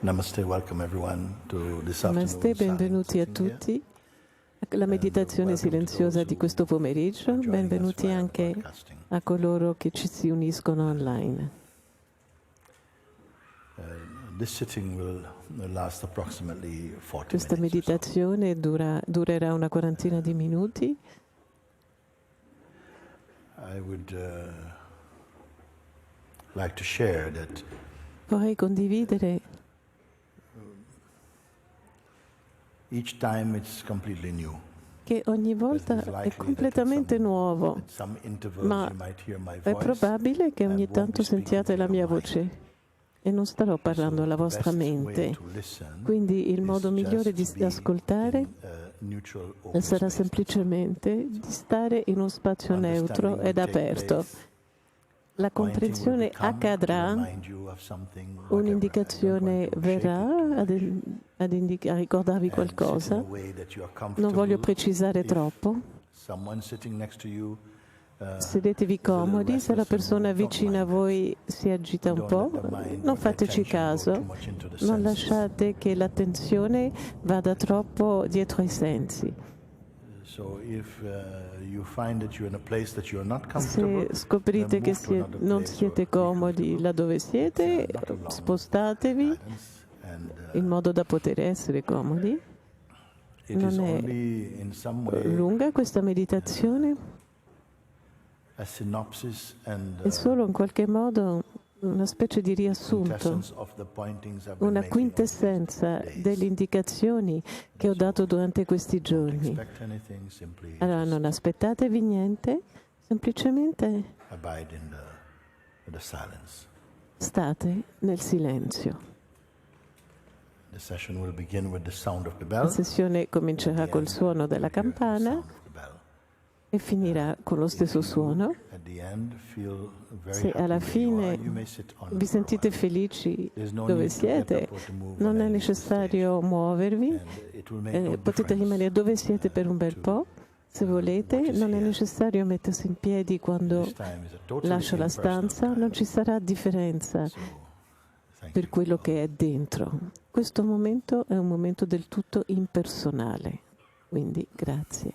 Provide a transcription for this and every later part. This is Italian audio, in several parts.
Namaste, welcome everyone to this Namaste, benvenuti a tutti alla meditazione silenziosa di questo pomeriggio. Benvenuti anche a coloro che ci si uniscono online. Questa meditazione durerà una quarantina di minuti. Vorrei condividere che ogni volta è completamente nuovo, ma è probabile che ogni tanto sentiate la mia voce e non starò parlando alla vostra mente. Quindi il modo migliore di ascoltare sarà semplicemente di stare in uno spazio neutro ed aperto. La comprensione accadrà, un'indicazione verrà a ricordarvi qualcosa. Non voglio precisare troppo. Sedetevi comodi, se la persona vicina a voi si agita un po', non fateci caso, non lasciate che l'attenzione vada troppo dietro ai sensi. Se scoprite che non siete comodi là dove siete, spostatevi in modo da poter essere comodi. Non è lunga questa meditazione, è solo in qualche modo una specie di riassunto, una quintessenza delle indicazioni che ho dato durante questi giorni. Allora non aspettatevi niente, semplicemente state nel silenzio. La sessione comincerà col suono della campana e finirà con lo stesso suono. Se alla fine vi sentite felici dove siete, non è necessario muovervi, potete rimanere dove siete per un bel po'. Se volete, non è necessario mettersi in piedi quando lascio la stanza, non ci sarà differenza per quello che è dentro. Questo momento è un momento del tutto impersonale, quindi grazie.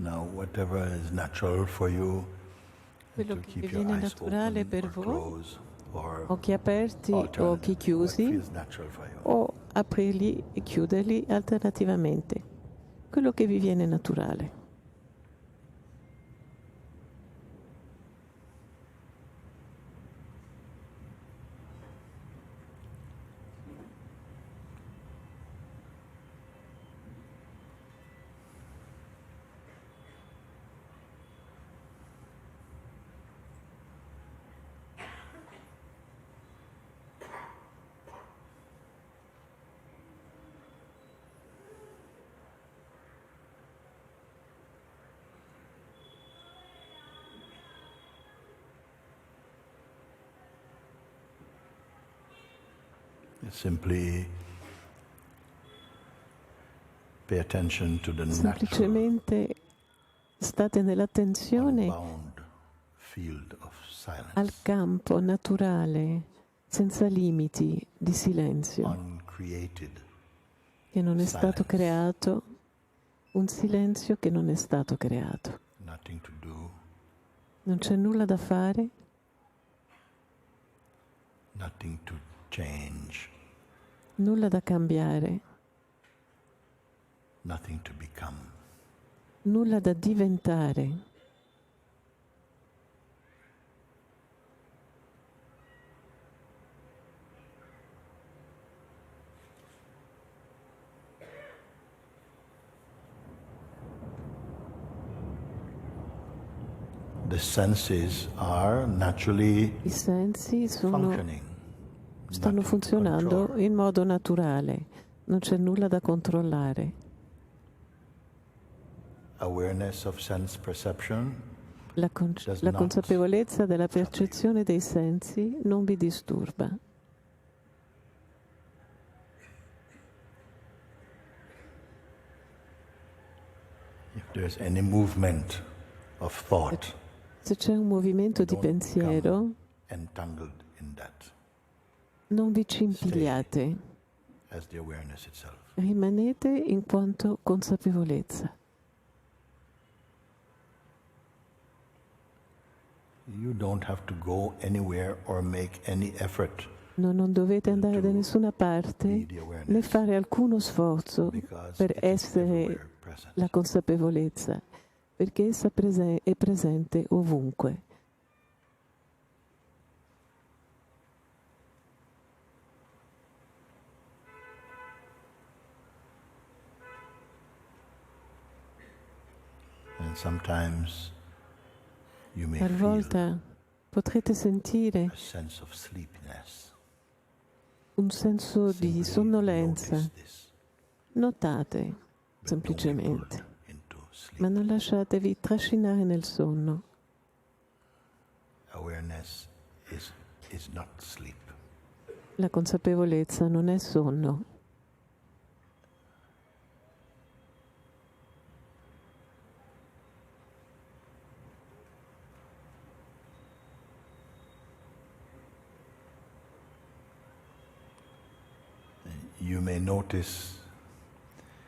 Now, whatever is natural for you, quello che viene naturale per voi, occhi aperti o occhi chiusi, o aprirli e chiuderli alternativamente, quello che vi viene naturale. Simply pay attention to the semplicemente state nell'attenzione al campo naturale, senza limiti, di silenzio, che non è stato creato, un silenzio che non è stato creato. Non c'è nulla da fare, nulla da cambiare, nulla da diventare. The senses are naturally I sensi stanno funzionando in modo naturale, non c'è nulla da controllare. Awareness of sense perception La consapevolezza della percezione dei sensi non vi disturba. If there's any movement of thought, se c'è un movimento di pensiero, non vi ci impigliate, rimanete in quanto consapevolezza. Non dovete andare da nessuna parte né fare alcuno sforzo per essere la consapevolezza, perché essa è presente ovunque. Talvolta potrete sentire un senso di sonnolenza. Notate semplicemente, ma non lasciatevi trascinare nel sonno. La consapevolezza non è sonno.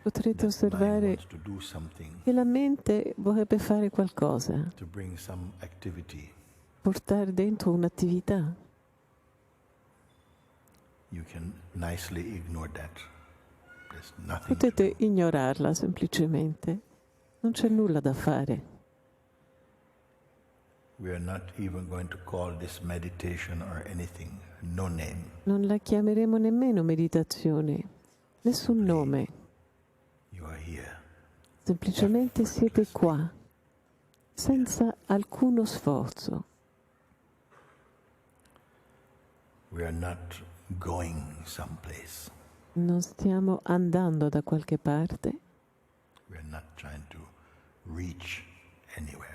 Potrete osservare che la mente vorrebbe fare qualcosa, portare dentro un'attività. Potete ignorarla semplicemente, non c'è nulla da fare. We are not even going to call this meditation or anything, no name. Non la chiameremo nemmeno meditazione, nessun nome. You are here. Semplicemente siete qua, senza alcuno sforzo. We are not going someplace. Non stiamo andando da qualche parte. We are not trying to reach anywhere.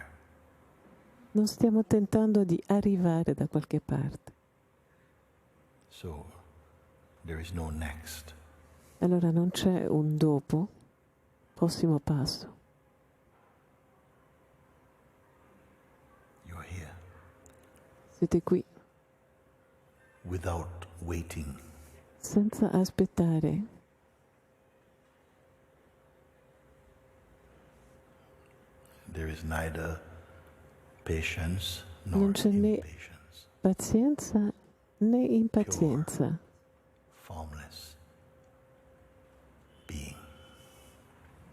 Non stiamo tentando di arrivare da qualche parte. So, there is no next. Allora non c'è un dopo, prossimo passo. You are here. Siete qui, Without waiting. senza aspettare. There is neither patience nor Non c'è né impatience. pazienza né impazienza. Formless being.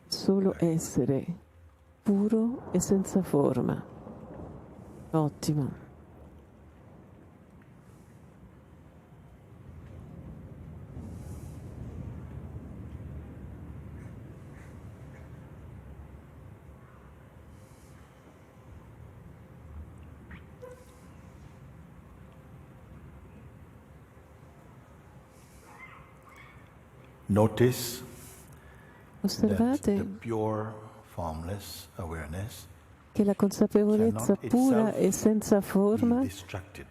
Solo essere, puro e senza forma. Ottimo. Notice that Osservate the pure, formless awareness che la consapevolezza pura e senza forma be distracted.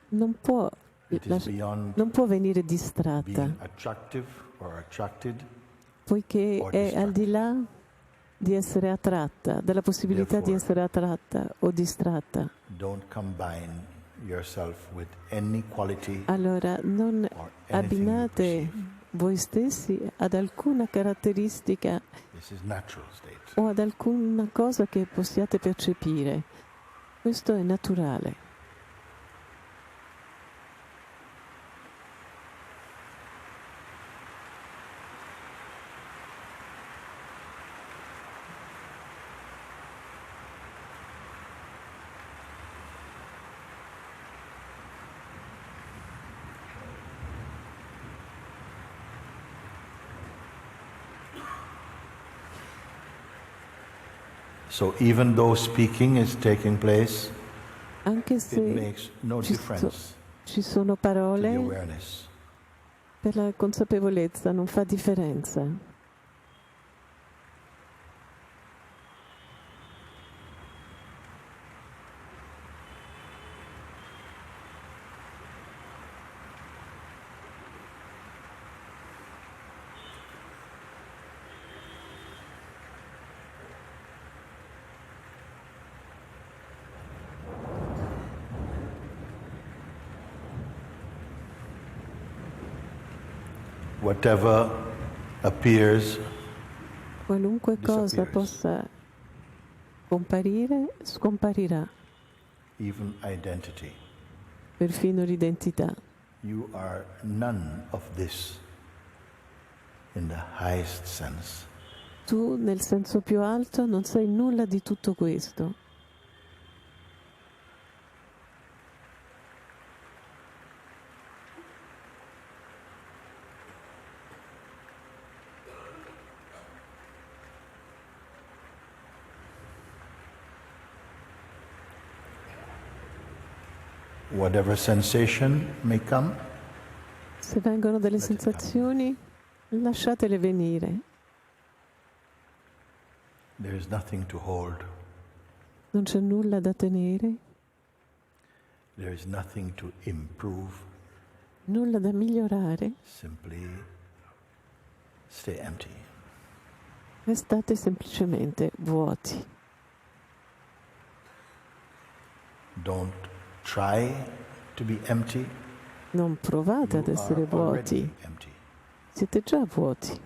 non può, It is beyond non può venire distratta, being attractive or attracted. poiché è al di là di essere attratta, della possibilità di essere attratta o distratta. Don't combine yourself with any quality Allora non or anything you abbinate perceive. voi stessi ad alcuna caratteristica This is natural state. o ad alcuna cosa che possiate percepire. Questo è naturale. So even though speaking is taking place, Anche it se makes no ci difference sono to the parole, awareness. per la consapevolezza non fa differenza. Whatever appears, Qualunque cosa disappears. possa comparire, scomparirà, Even identity. perfino l'identità. You are none of this in the highest sense. Tu, nel senso più alto, non sei nulla di tutto questo. Whatever sensation may come, Se vengono delle Let it sensazioni, lasciatele venire. there is nothing to hold. Non c'è nulla da tenere, There is nothing to improve. nulla da migliorare. Simply stay empty. Restate semplicemente vuoti. Don't try to be empty. Non provate ad You essere are already vuoti. empty. Siete già vuoti.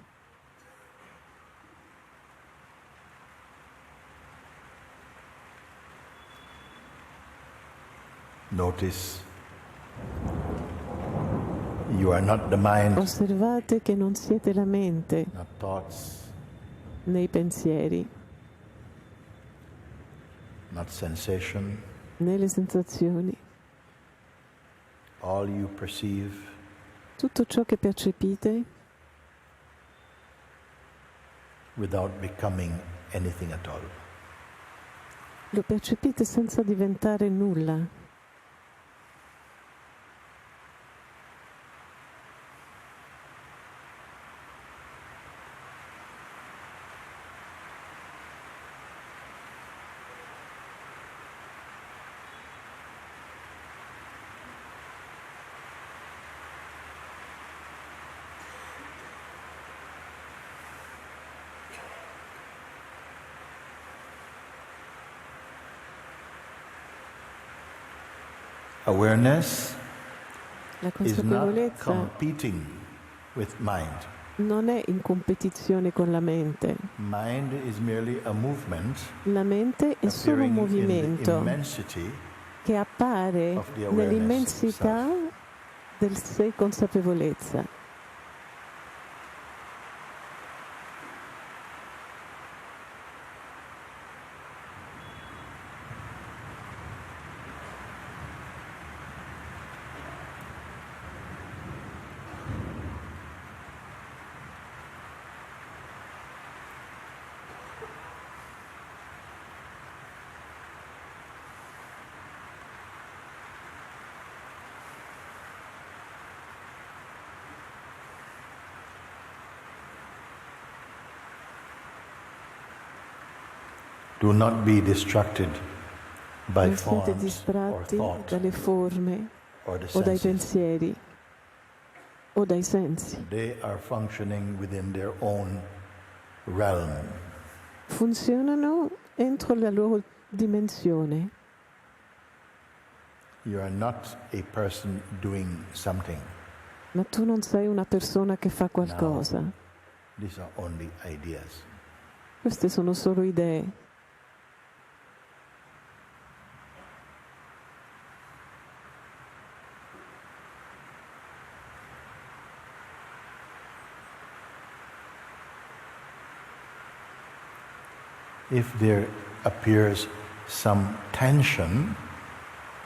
Notice you are not the mind, Osservate che non siete la mente not thoughts, nei pensieri, not sensation, né le sensazioni. All you perceive Tutto ciò che percepite without becoming anything at all. lo percepite senza diventare nulla. Awareness La is not consapevolezza competing with mind. non è in competizione con la mente. Mind is merely a movement La mente è solo un appearing in the movimento immensity che appare of the awareness nell'immensità itself. del sé consapevolezza. Do not be distracted by Non siete forms or distratti thought dalle forme or the o dai senses. pensieri o dai sensi. They are functioning within their own realm. Funzionano entro la loro dimensione. You are not a person doing something. Ma tu non sei una persona che fa qualcosa. These are only ideas. Queste sono solo idee. If there appears some tension,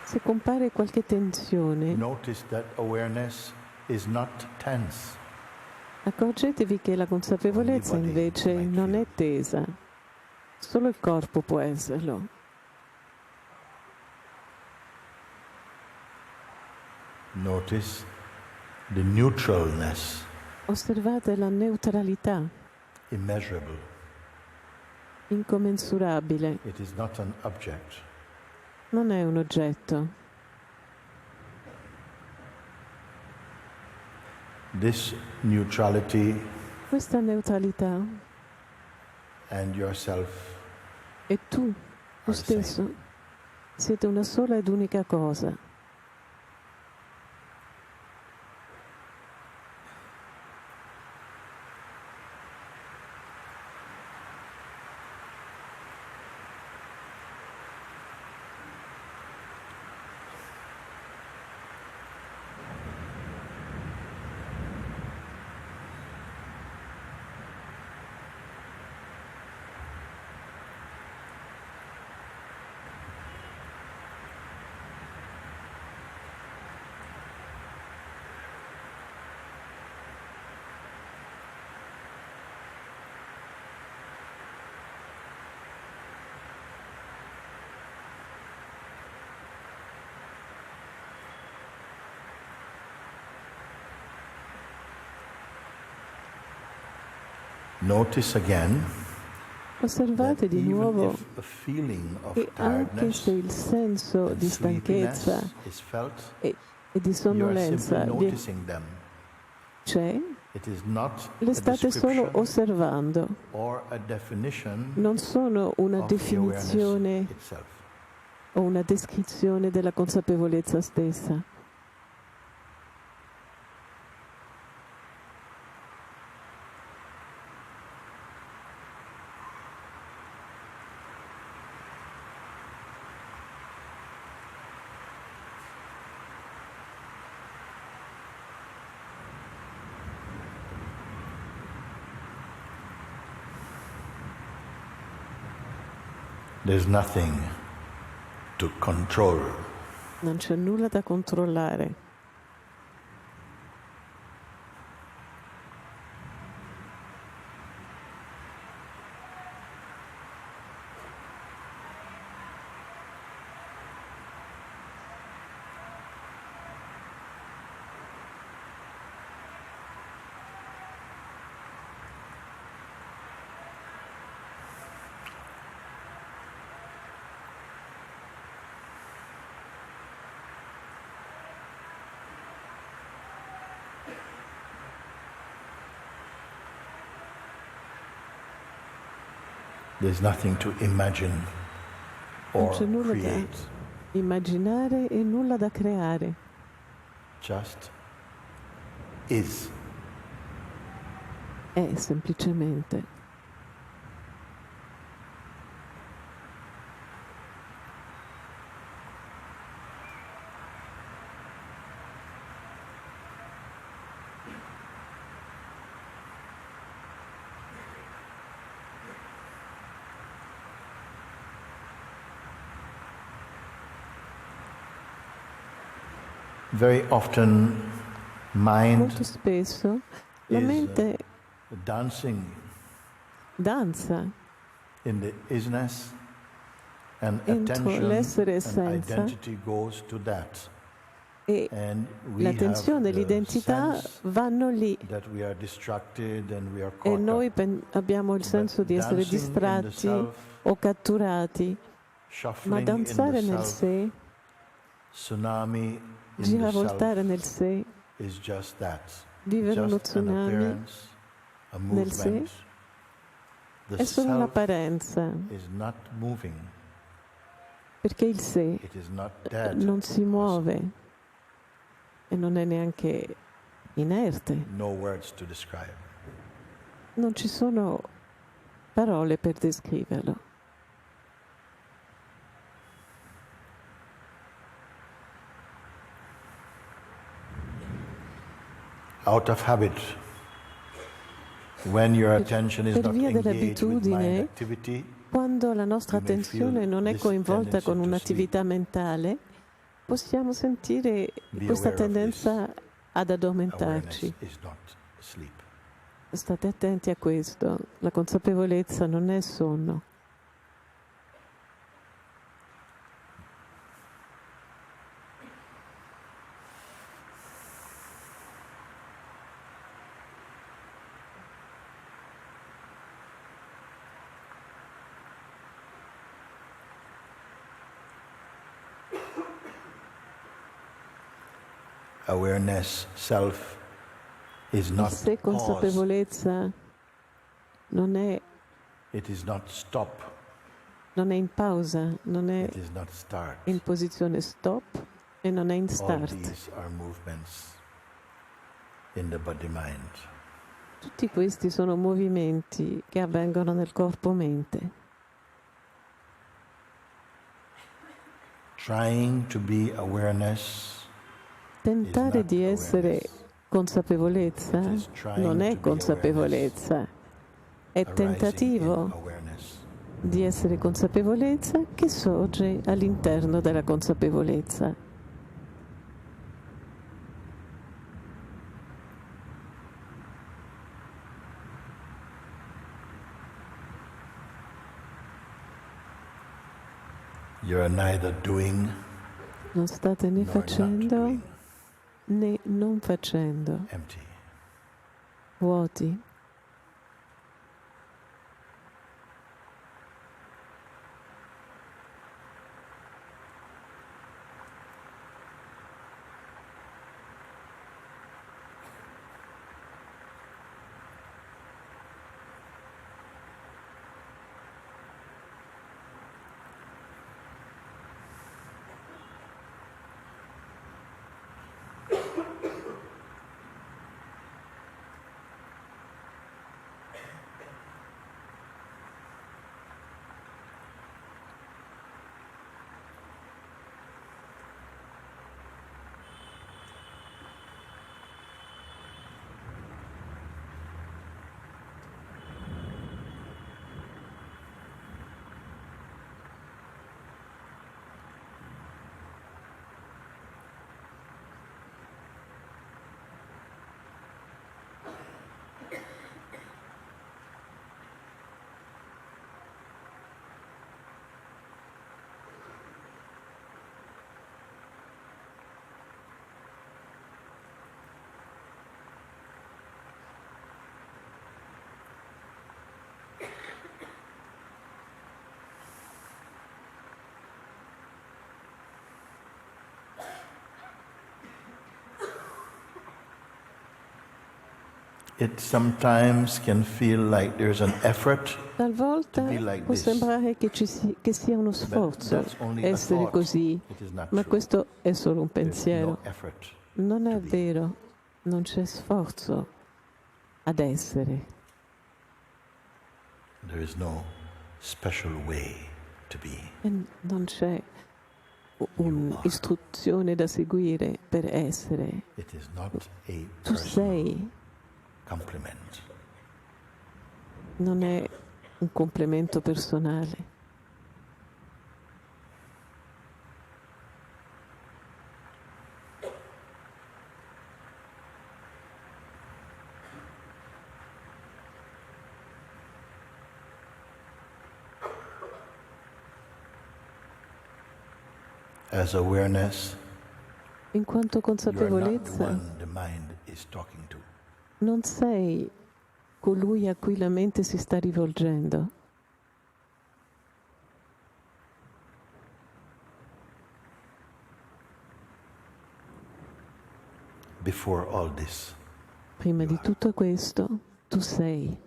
Se compare qualche tensione, notice that awareness is not tense. accorgetevi che la consapevolezza invece non è tesa. Solo il corpo può esserlo. Notice the neutralness, Osservate la neutralità, immeasurable. incommensurabile. It is not an object. Non è un oggetto. This neutrality Questa neutralità and yourself e tu stesso siete una sola ed unica cosa. notice again Osservate di nuovo if a feeling of che anche se il senso and di stanchezza sleepiness is felt, e di you are sonnolenza simply noticing them. c'è, It is not le a state solo description osservando. or a definition Non sono una of the awareness definizione itself. o una descrizione della consapevolezza stessa. There's nothing to control. Non c'è nulla da controllare. There's nothing to imagine Non or c'è nulla da create. immaginare e nulla da creare. Just is. È semplicemente. Very often mind Molto spesso la mente dancing danza in the isness and entro attention l'essere and essenza identity goes to that. e And we l'attenzione e have the l'identità sense vanno lì that we are distracted and we are e caught noi up. abbiamo il senso di essere dancing in the distratti self, o catturati, ma shuffling in the danzare nel self, sé, tsunami in the giravoltare self nel sé, is just that. vivere uno Just an tsunami appearance, a nel sé movement. The è solo self un'apparenza, is not moving. perché il sé It is not dead. non si muove e non è neanche inerte. No words to describe. Non ci sono parole per descriverlo. Out of habit, when your attention is Per not via engaged with mind dell'abitudine, activity, quando la nostra you may attenzione feel non è this coinvolta tendency con to un'attività mentale, possiamo sentire Be questa aware of this. tendenza ad Awareness addormentarci. is not sleep. State attenti a questo. La consapevolezza non è sonno. Awareness, self, is Il not sé pause. consapevolezza non è It is not stop. in pausa, non è It is not start. in posizione stop e non è in All start. these are movements in the body-mind. Tutti questi sono movimenti che avvengono nel corpo-mente. Trying to be awareness Tentare di essere consapevolezza non è consapevolezza, è tentativo di essere consapevolezza che sorge all'interno della consapevolezza. You're neither doing Non state né nor not facendo doing. né non facendo, Empty. vuoti. It sometimes can feel like there's an effort Talvolta to be like può this. sembrare che sia uno sforzo essere così, ma questo è solo un pensiero. Non è vero, non c'è sforzo ad essere. There is no special way to be. E non c'è un'istruzione da seguire per essere. It is not a Tu sei. compliment. Non è un complimento personale. As awareness, in quanto consapevolezza, non sei colui a cui la mente si sta rivolgendo. Before all this, prima di tutto questo, tu sei.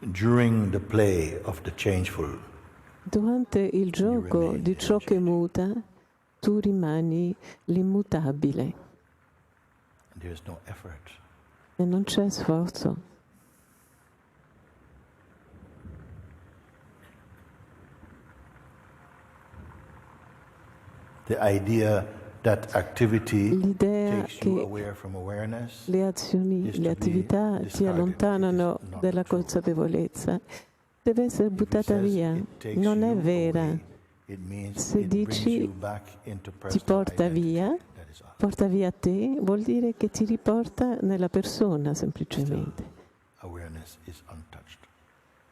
During the play of the changeful, durante il gioco di ciò che muta, tu rimani l'immutabile. No effort. E non c'è sforzo. The idea that activity l'idea takes you che away from awareness, le azioni, le attività ti allontanano dalla consapevolezza deve essere buttata via. Non è vera. Se dici ti porta via te, vuol dire che ti riporta nella persona semplicemente.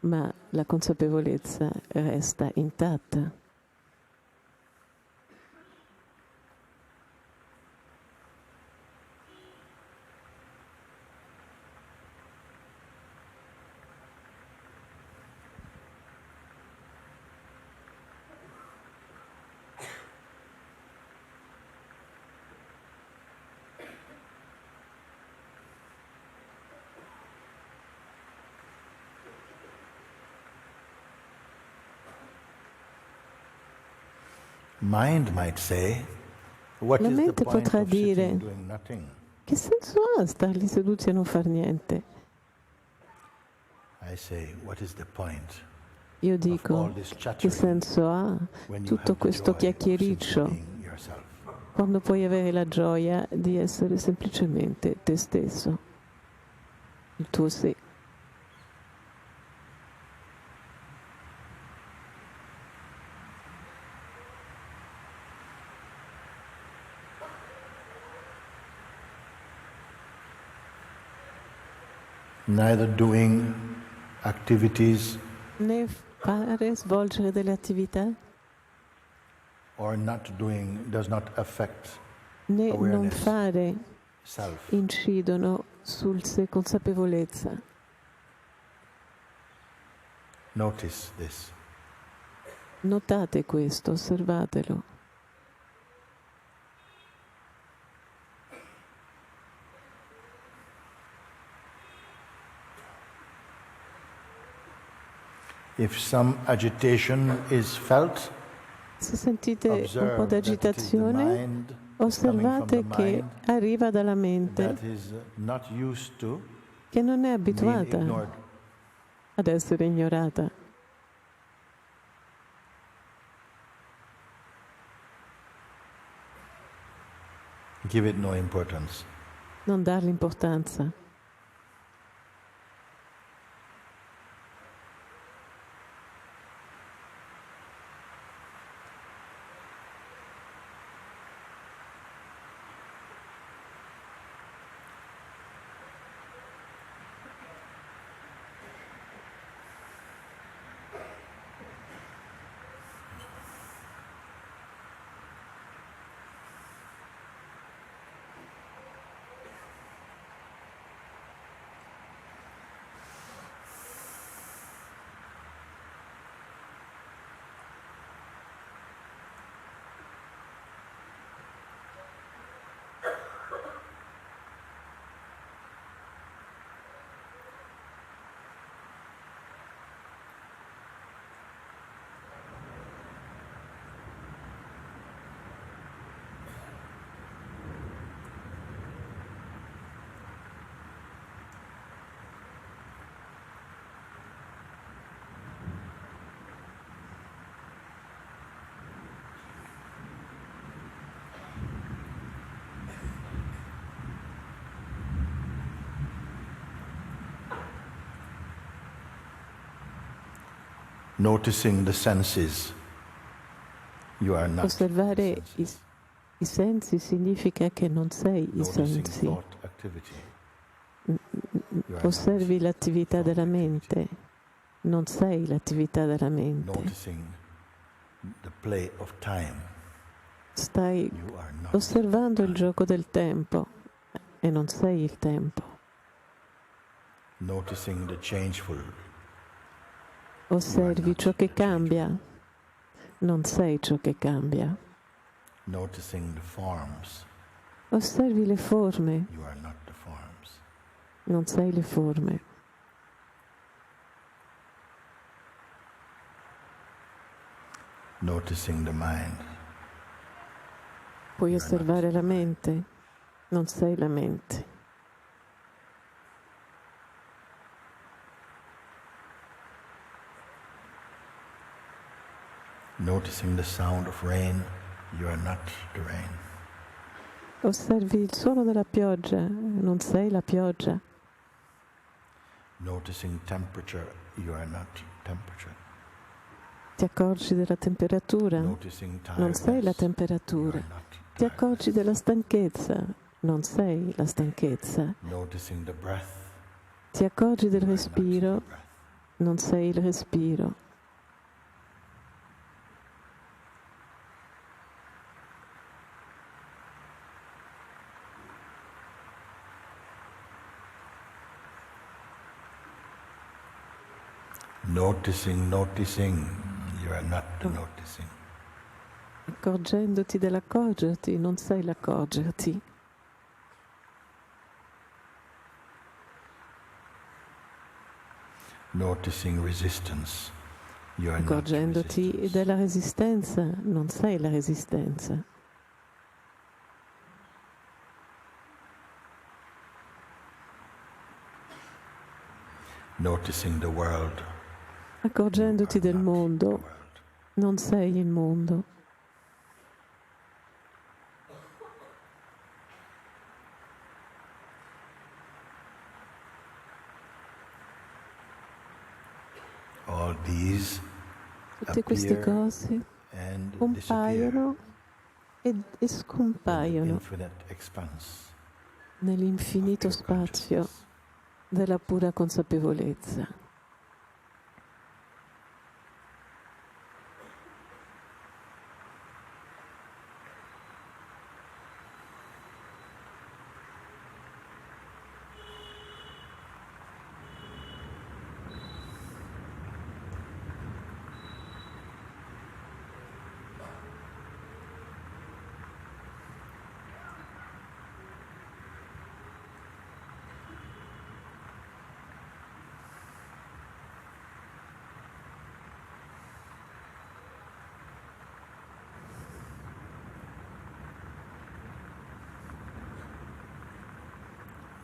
Ma la consapevolezza resta intatta. La mente potrà dire: che senso ha star lì seduti a non far niente? Io dico: che senso ha tutto questo chiacchiericcio quando puoi avere la gioia di essere semplicemente te stesso, il tuo sé? Neither doing activities né fare, svolgere delle attività or not doing does not affect né non awareness, fare self. Incidono sul sé consapevolezza. Notice this. Notate questo, osservatelo. If some agitation is felt, se sentite un po' di agitazione, osservate che arriva dalla mente che non è abituata ad essere ignorata. Give it no importance. Non darle importanza. Noticing the senses, you are not Osservare the senses. i sensi significa che non sei i Noticing sensi. thought activity, Osservi l'attività della mente, non sei l'attività della mente. noticing the play of time, Stai you are not osservando il time. gioco del tempo e non sei il tempo. Noticing the changeful, Osservi ciò che cambia, non sei ciò che cambia. noticing the forms, Osservi le forme, you are not the forms. non sei le forme. Noticing the mind, Puoi osservare la mente, non sei la mente. noticing the sound of rain, you are not the rain. Osservi il suono della pioggia, non sei la pioggia. Noticing temperature, you are not temperature. Ti accorgi della temperatura, Noticing non sei la tiredness, you temperatura. are not Ti accorgi tiredness. della stanchezza, non sei la stanchezza. Noticing the breath, Ti accorgi del you are not the respiro, breath. non sei il respiro. Noticing, you are not the noticing. Accorgendoti dell'accorgerti, non sei l'accorgerti. Noticing resistance, you are not Accorgendoti resistance. della resistenza, non sei la resistenza. Noticing the world, Accorgendoti del mondo, non sei il mondo. all these Tutte queste appear cose and disappear compaiono e in the scompaiono infinite expanse nell'infinito of pure spazio consciousness. della pura consapevolezza.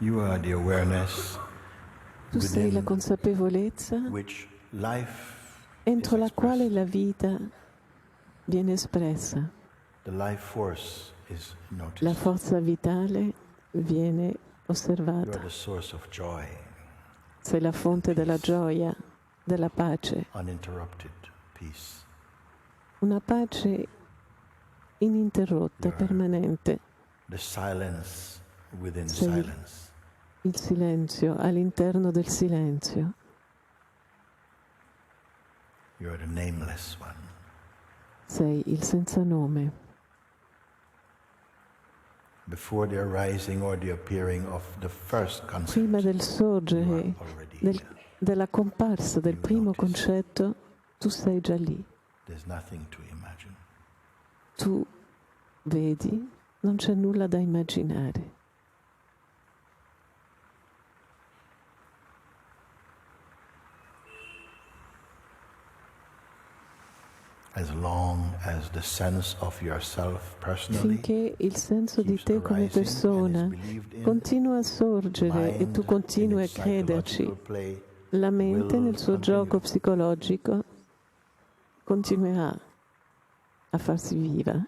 You are the awareness Tu sei la within consapevolezza which life entro is la quale expressed. la vita viene espressa. The life force is La noticed. forza vitale viene You are osservata. the source of joy, Sei la fonte della gioia, della pace, uninterrupted peace. una pace ininterrotta, You are permanente. the silence within Sei silence. il silenzio all'interno del silenzio. You are the nameless one. Sei il senza nome. Before the arising or the appearing of the first concept, Prima del you are sorgere already here. della comparsa del You primo notice. concetto, tu sei già lì. There's nothing to imagine. Tu vedi, non c'è nulla da immaginare. As long as the sense of yourself personally Finché il senso di keeps te come arising persona and is believed in, continua a sorgere e tu mind continui in a its crederci, psychological play la mente will nel suo continue. gioco psicologico continuerà a farsi viva.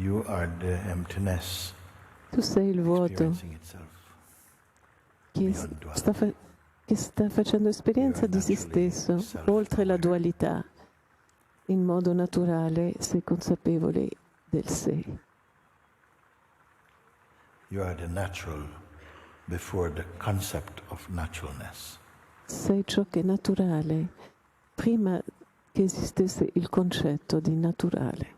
You are the emptiness Tu sei il vuoto experiencing itself che beyond sta, duality. che sta facendo esperienza di se stesso, oltre la dualità. In modo naturale sei consapevole del sé. You are the natural before the concept of naturalness. Sei ciò che è naturale, prima che esistesse il concetto di naturale.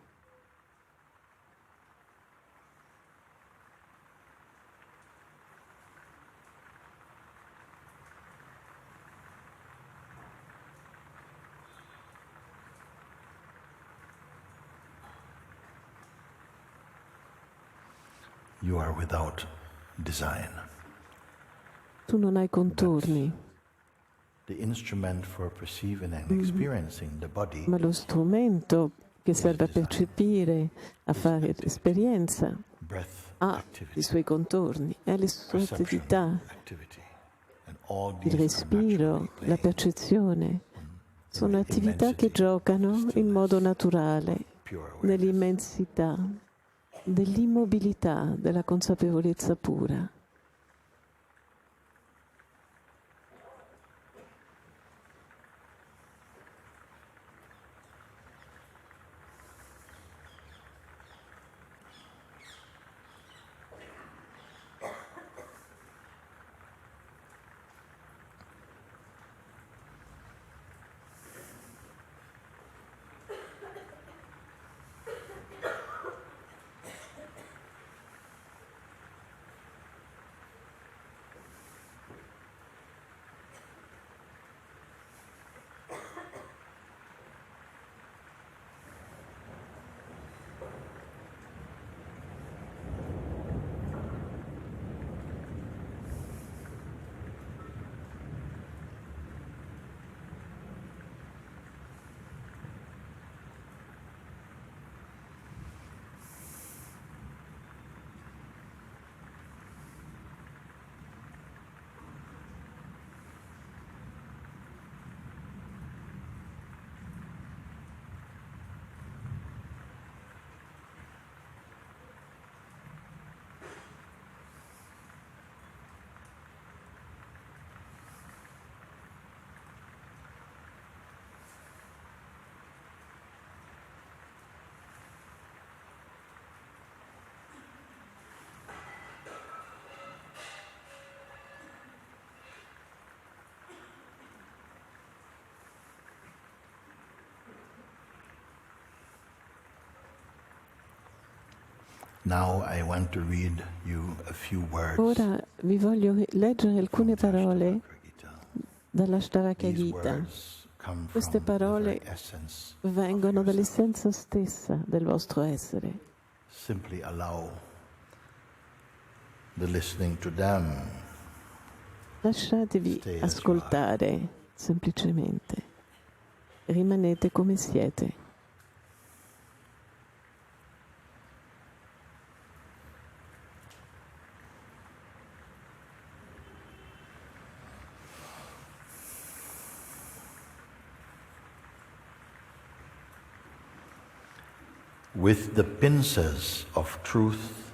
You are without design. Tu non hai contorni, The instrument for perceiving and experiencing the body ma lo strumento che serve a percepire, a fare esperienza, breath ha activity, i suoi contorni, ha le sue perception attività, activity, and all il these are respiro, naturally la playing percezione. Sono in attività che immensity, giocano in stillness, modo naturale, pure awareness. nell'immensità, dell'immobilità, della consapevolezza pura. Now I want to read you a few words Ora vi voglio leggere alcune from the parole Ashtavakra Gita. dall'Ashtaraka These Gita. words come Queste from the very parole essence vengono of yourself. dall'essenza stessa del vostro essere. Simply allow the listening to them. Lasciatevi Stay as you ascoltare semplicemente. Rimanete come siete. With the pincers of truth,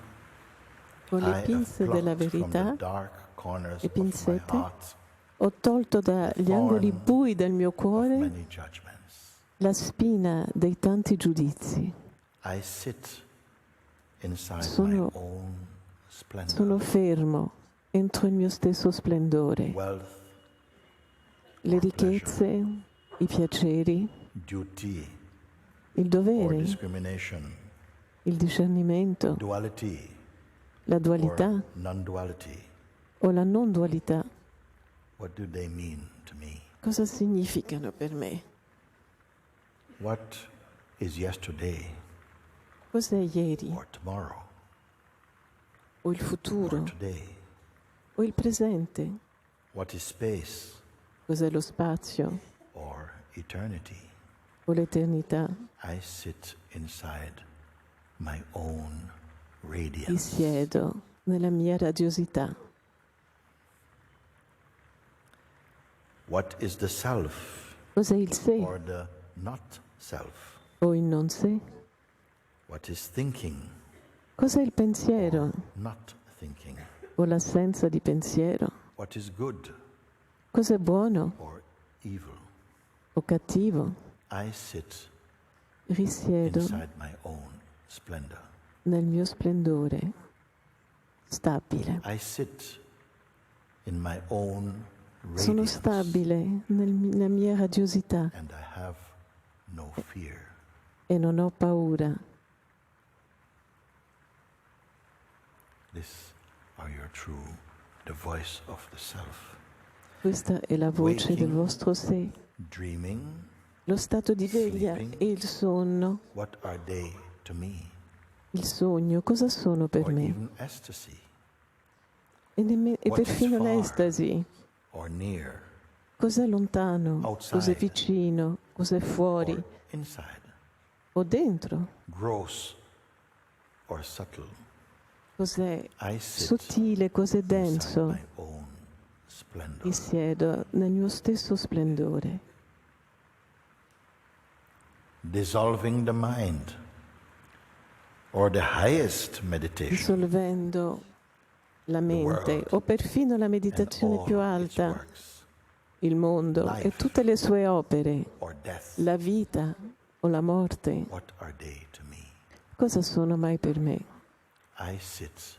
Con I le have pinze della plucked from the verità, dark corners le of my pinzette, heart ho tolto dagli angoli bui del mio of cuore many judgments. la spina dei tanti giudizi. I sit inside my Sono own splendor. Sono fermo entro il mio stesso splendore. Wealth, Le or ricchezze, i piaceri, duty, il or dovere, discrimination, il discernimento, duality, la or dualità non-duality. o la non dualità. What do they mean to me? Cosa significano per me? What is yesterday Cos'è ieri or tomorrow o il or futuro today? o il presente? What is space Cos'è lo spazio or eternity? o l'eternità? I sit inside my own Mi radiance. siedo nella mia radiosità. What is the self Cos'è il sé or the not self? o il non sé? What is thinking Cos'è il pensiero? Not thinking. O l'assenza di pensiero? What is good? Cos'è buono? Or evil? O cattivo? I sit Risiedo inside my own splendor. nel mio splendore, stabile. I sit in my own Sono radiance. stabile nella mia radiosità And I have no fear. e non ho paura. This are your true, the voice of the self. Questa è la voce del vostro sé. Dreaming, Lo stato di veglia sleeping, e il sonno. what are they to me? Il sogno, cosa sono per Or me? even ecstasy, E What is perfino far? l'estasi. or near, Cos'è lontano? Outside. Cos'è vicino? Cos'è fuori? or inside, O dentro? gross or subtle. Cos'è I sit sottile? Cos'è inside denso? my own splendor. Risiedo nel mio stesso splendore. Dissolving the mind, or the highest meditation, Dissolvendo la mente o perfino la and meditazione all più its alta, works, il mondo life, e tutte le sue opere, or death, la vita o la morte, what are they to me? cosa sono mai per me? I sit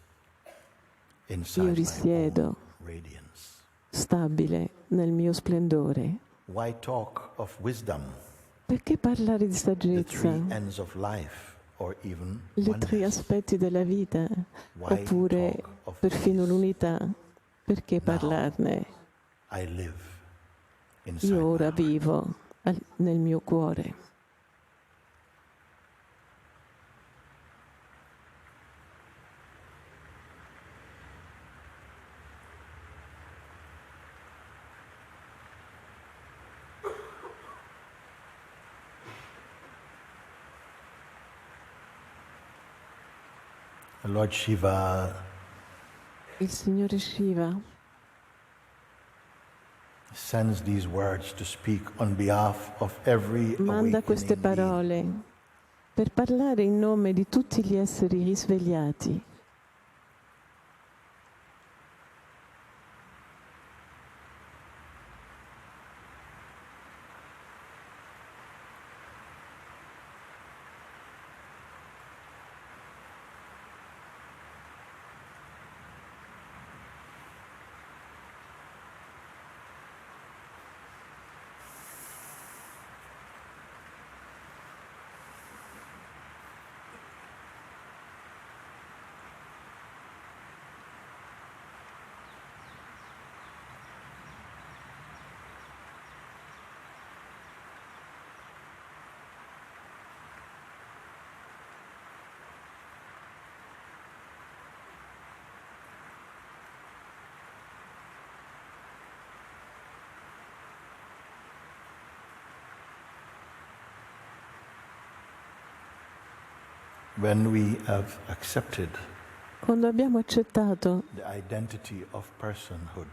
Io inside my risiedo own radiance. stabile nel mio splendore. Why talk of wisdom, Perché parlare di the saggezza? three ends of life, or even Le tre oneness? aspetti della vita, Why oppure talk of perfino peace? l'unità? Perché Now, parlarne? I live inside Io my ora heart. vivo nel mio cuore. Lord Shiva Il Signore Shiva sends these words to speak on behalf of every manda queste awakening being. parole per parlare in nome di tutti gli esseri risvegliati. When we have accepted Quando abbiamo accettato the identity of personhood,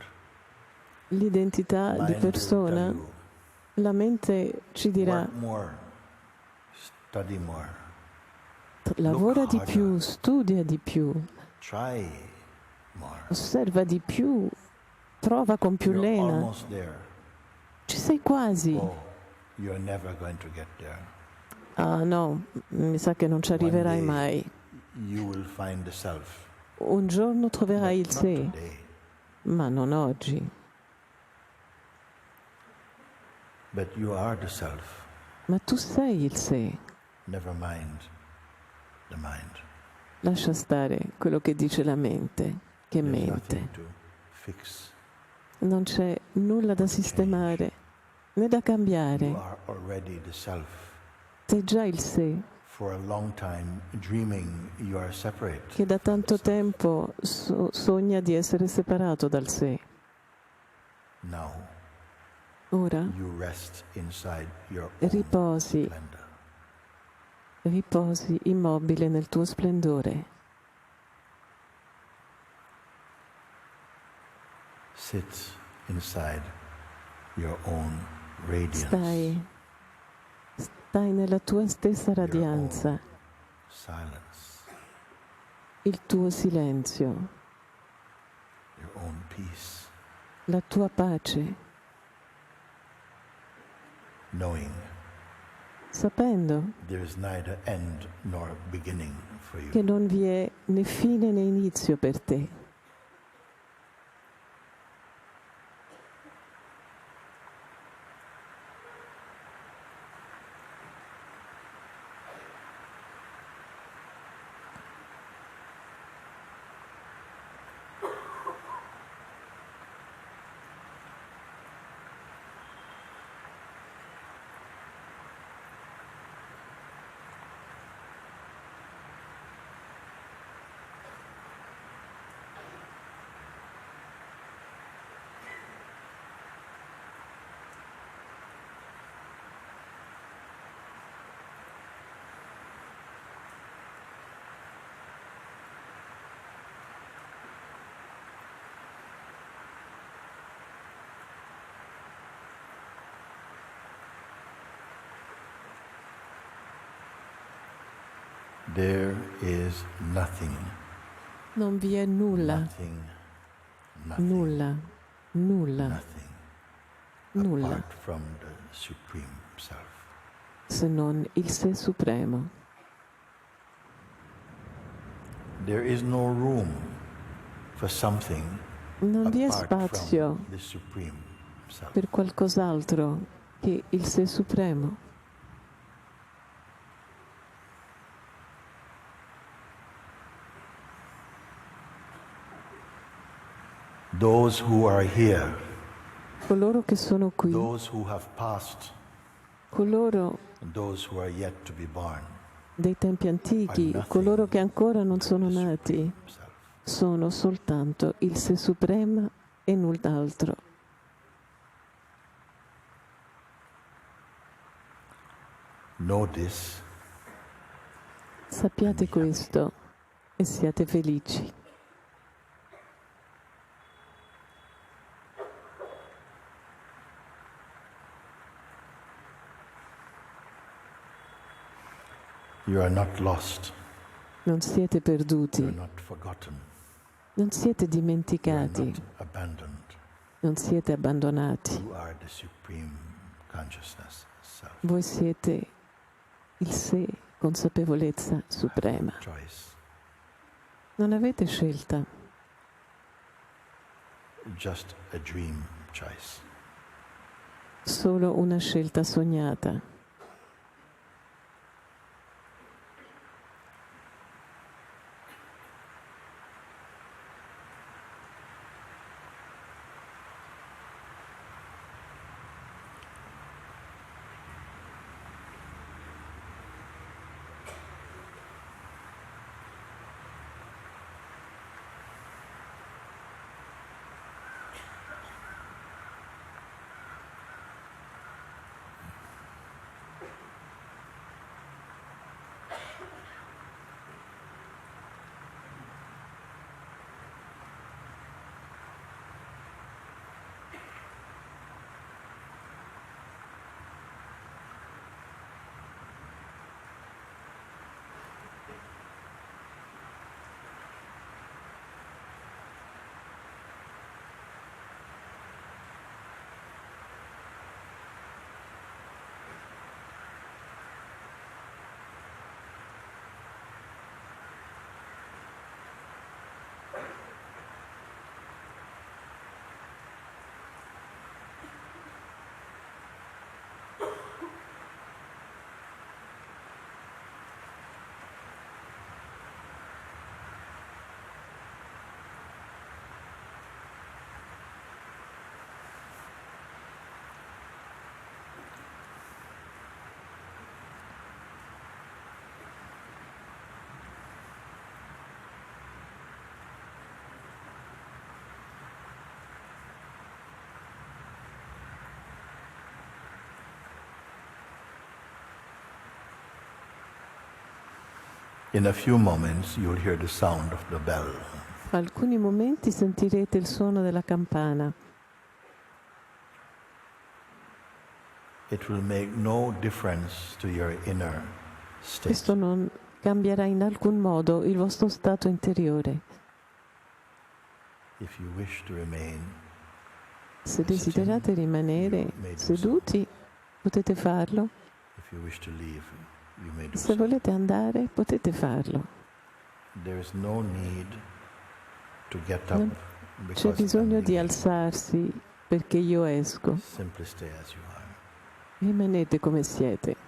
l'identità di mind will persona, tell you, la mente ci dirà: work more, study more, lavora di harder. più, studia di più, try more. osserva di più, prova con più You're lena. almost there. Ci sei quasi. Oh, you're never going to get there. Ah no, mi sa che non ci arriverai One day, mai. You will find the self. Un giorno troverai il But not sé, today. ma non oggi. But you are the self. Ma tu sei il sé. Never mind the mind. Lascia stare quello che dice la mente, che There's mente. nothing to fix. Non c'è nulla da sistemare né da You cambiare. are already the self. Sei già il sé For a long time, dreaming you are separate. che da tanto tempo sogna di essere separato dal sé. Now, Ora you rest inside your own riposi, splendor. riposi immobile nel tuo splendore. Sit inside your own radiance. Stai nella tua stessa radianza, Silence. il tuo silenzio, your own peace, la tua pace, knowing sapendo there is neither end nor beginning for che you. non vi è né fine né inizio per te. There is nothing. Non vi è nulla, Nothing, nulla, nulla, nothing nulla, apart from the Supreme Self. se non il sé supremo. There is no room for something Non vi è apart spazio from the Supreme Self. per qualcos'altro che il sé supremo. Those who are here, Coloro che sono qui, those who have passed, coloro and those who are yet to be born, dei tempi antichi, coloro che ancora non sono nati, sono soltanto il sé supremo e null'altro. know this. Sappiate questo e siate felici. You are not lost. Non siete You perduti, are not forgotten. non siete You are dimenticati, not abandoned. non siete abbandonati. You are the Supreme Consciousness Self. Voi siete il sé, consapevolezza suprema. Choice. Non avete scelta, Just a dream choice. solo una scelta sognata. In a few moments you'll hear the sound of the bell. Fra alcuni momenti sentirete il suono della campana. It will make no difference to your inner state. Questo non cambierà in alcun modo il vostro stato interiore. Se desiderate rimanere seduti, potete farlo. Se volete andare, potete farlo. Non c'è bisogno di alzarsi perché io esco. Rimanete come siete.